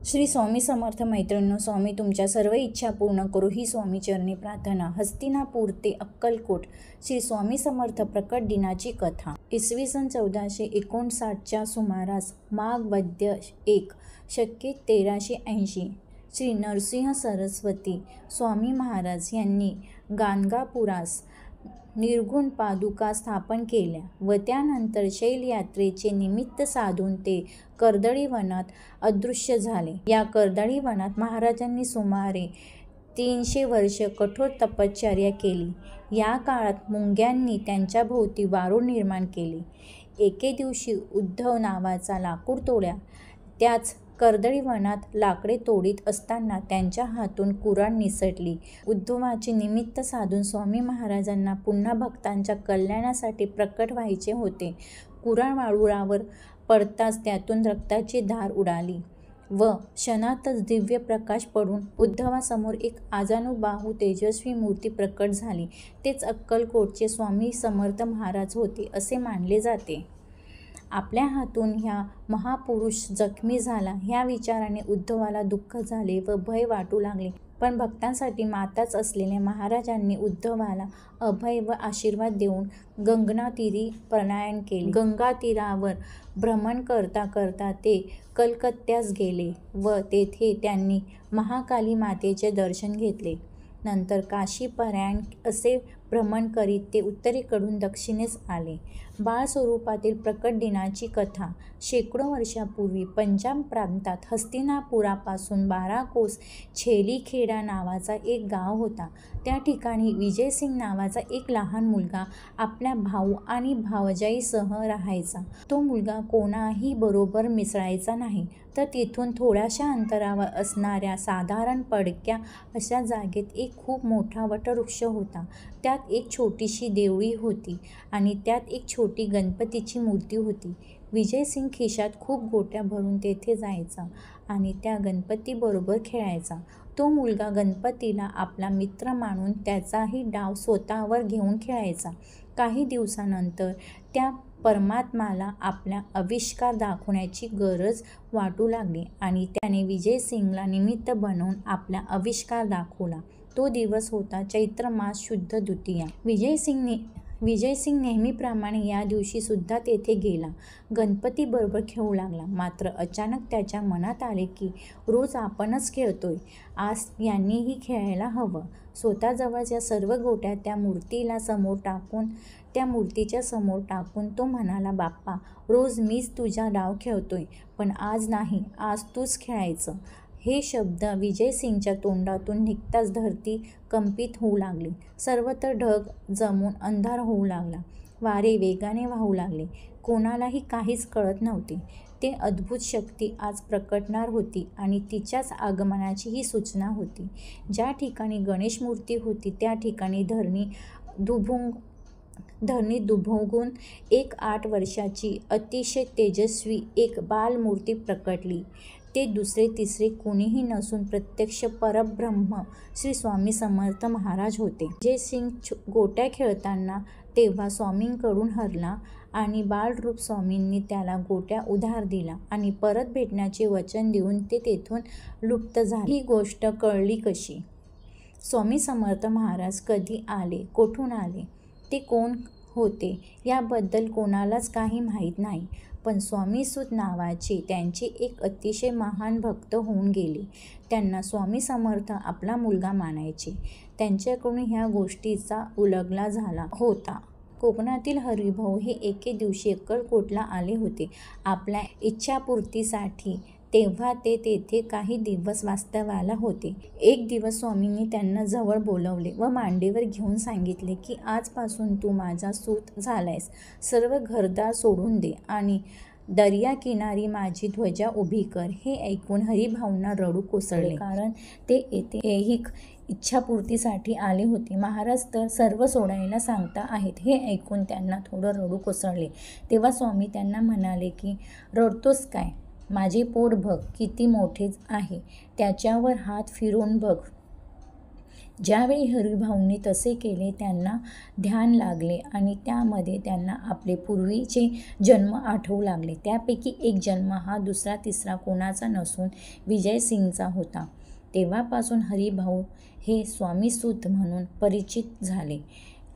श्री स्वामी समर्थ मैत्रिणींनो, स्वामी तुमच्या सर्व इच्छा पूर्ण करू ही स्वामी चरणी प्रार्थना। हस्तिनापूर ते अक्कलकोट श्री स्वामी समर्थ प्रकट दिनाची कथा। इसवी सन 1459च्या सुमारास माघ वद्य 1 शके 1380 श्री नरसिंह सरस्वती स्वामी महाराज यांनी गाणगापुरास निर्गुण पादुका स्थापन केल्या व त्यानंतर शैलयात्रेचे निमित्त साधून ते कर्दळी वनात अदृश्य झाले। या कर्दळी वनात महाराजांनी सुमारे 300 वर्ष कठोर तपश्चर्या केली। या काळात मुंग्यांनी त्यांच्या भोवती वारूळ निर्माण केले। एके दिवशी उद्धव नावाचा लाकूड तोड्या त्याच कर्दळी वनात लाकडे तोडीत असताना त्यांच्या हातून कुऱ्हाड निसटली। उद्धवाचे निमित्त साधून स्वामी महाराजांना पुन्हा भक्तांच्या कल्याणासाठी प्रकट व्हायचे होते। कुऱ्हाड वाळूवर पडताच त्यातून रक्ताची धार उडाली व क्षणातच दिव्य प्रकाश पडून उद्धवासमोर एक आजानुबाहू तेजस्वी मूर्ती प्रकट झाली। तेच अक्कलकोटचे स्वामी समर्थ महाराज होते असे मानले जाते। आपल्या हातून ह्या महापुरुष जखमी झाला ह्या विचाराने उद्धवाला दुःख झाले व भय वाटू लागले। पण भक्तांसाठी माताच असलेल्या महाराजांनी उद्धवाला अभय व आशीर्वाद देऊन गंगातीरी प्रयाण केले। गंगातीरावर भ्रमण करता करता ते कलकत्त्यास गेले व तेथे त्यांनी महाकाली मातेचे दर्शन घेतले। नंतर काशी प्रयाण असे भ्रमण करीत ते उत्तरेकडून दक्षिणेस आले। बाळ स्वरूपातील प्रकट दिनाची कथा। शेकडो वर्षापूर्वी पंजाब प्रांतात हस्तिनापुरापासून 12 कोस छेलीखेडा नावाचा एक गाव होता। त्या ठिकाणी विजयसिंग नावाचा एक लहान मुलगा आपल्या भाऊ आणि भावजाईसह राहायचा। तो मुलगा कोणाही बरोबर मिसळायचा नाही, तर तिथून थोड्याशा अंतरावर असणाऱ्या साधारण पडक्या अशा जागेत एक खूप मोठा वटवृक्ष होता। त्यात एक छोटीशी देवळी होती आणि त्यात एक छोटी गणपतीची मूर्ती होती। विजयसिंग खिशात खूप गोट्या भरून तेथे जायचा आणि त्या गणपतीबरोबर खेळायचा। तो मुलगा गणपतीला आपला मित्र मानून त्याचाही डाव स्वतःवर घेऊन खेळायचा। काही दिवसानंतर त्या परमात्म्याला आपला आविष्कार दाखवण्याची गरज वाटू लागली आणि त्याने विजयसिंगला निमित्त बनवून आपला आविष्कार दाखवला। तो दिवस होता चैत्र मास शुद्ध द्वितीया। विजयसिंग नेहमीप्रमाणे या दिवशी सुद्धा तेथे गेला। गणपती बरोबर खेळू लागला। मात्र अचानक त्याच्या मनात आले की रोज आपणच खेळतोय, आज यांनीही खेळायला हवं। स्वतःजवळच्या सर्व गोट्या त्या मूर्तीच्या समोर टाकून तो म्हणाला, बाप्पा, रोज मीच तुझा डाव खेळतोय, पण आज नाही, आज तूच खेळायचं। हे शब्द विजयसिंगच्या तोंडातून निघताच धरती कंपित होऊ लागली। सर्वत्र ढग जमून अंधार होऊ लागला। वारे वेगाने वाहू लागले। कोणालाही काहीच कळत नव्हते। ते अद्भुत शक्ती आज प्रकटणार होती आणि तिच्याच आगमनाची ही सूचना होती। ज्या ठिकाणी गणेश मूर्ती होती त्या ठिकाणी धरणी दुभोगून एक 8 वर्षाची अतिशय तेजस्वी एक बालमूर्ती प्रकटली। ते दुसरे तिसरे कोणीही नसून प्रत्यक्ष परब्रह्म श्री स्वामी समर्थ महाराज होते। विजयसिंग गोट्या खेळताना तेव्हा स्वामींकडून हरला आणि बालरूप स्वामींनी त्याला गोट्या उधार दिला आणि परत भेटण्याचे वचन देऊन ते तेथून लुप्त झाले। ही गोष्ट कळली कशी? स्वामी समर्थ महाराज कधी आले, कोठून आले, ते कोण होते याबद्दल कोणालाच काही माहीत नाही। पण स्वामीसूत नावाचे त्यांचे एक अतिशय महान भक्त होऊन गेले। त्यांना स्वामी समर्थ आपला मुलगा मानायचे। त्यांच्याकडून ह्या गोष्टीचा उलगडा झाला होता। कोकणातील हरिभाऊ हे एके दिवशी अक्कलकोटला आले होते आपल्या इच्छापूर्तीसाठी। तेव्हा ते तेथे काही दिवस वास्तव्याला होते। एक दिवस स्वामींनी त्यांना जवळ बोलवले व मांडीवर घेऊन सांगितले की आजपासून तू माझा सूत झालायस। सर्व घरदार सोडून दे आणि दर्याकिनारी माझी ध्वजा उभी कर। हे ऐकून हरिभाऊंना रडू कोसळले, कारण ते येथे ऐहिक इच्छापूर्तीसाठी आले होते। महाराज तर सर्व सोडायला सांगता आहेत। हे ऐकून त्यांना थोडं रडू कोसळले। तेव्हा स्वामी त्यांना म्हणाले की रडतोस काय? माझे पोट बघ किती मोठे आहे, त्याच्यावर हात फिरवून बघ, ज्यावेळी हरिभाऊंनी तसे केले त्यांना ध्यान लागले आणि त्यामध्ये त्यांना आपले पूर्वीचे जन्म आठवू लागले. त्यापैकी एक जन्म हा दुसरा तिसरा कोणाचा नसून विजयसिंगचा होता. तेव्हापासून हरिभाऊ हे स्वामीसूत म्हणून परिचित झाले.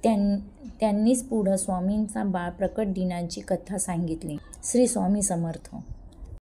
त्यांनीच पुढं स्वामींचा बाळ प्रकट दिनाची कथा सांगितली. श्री स्वामी समर्थ.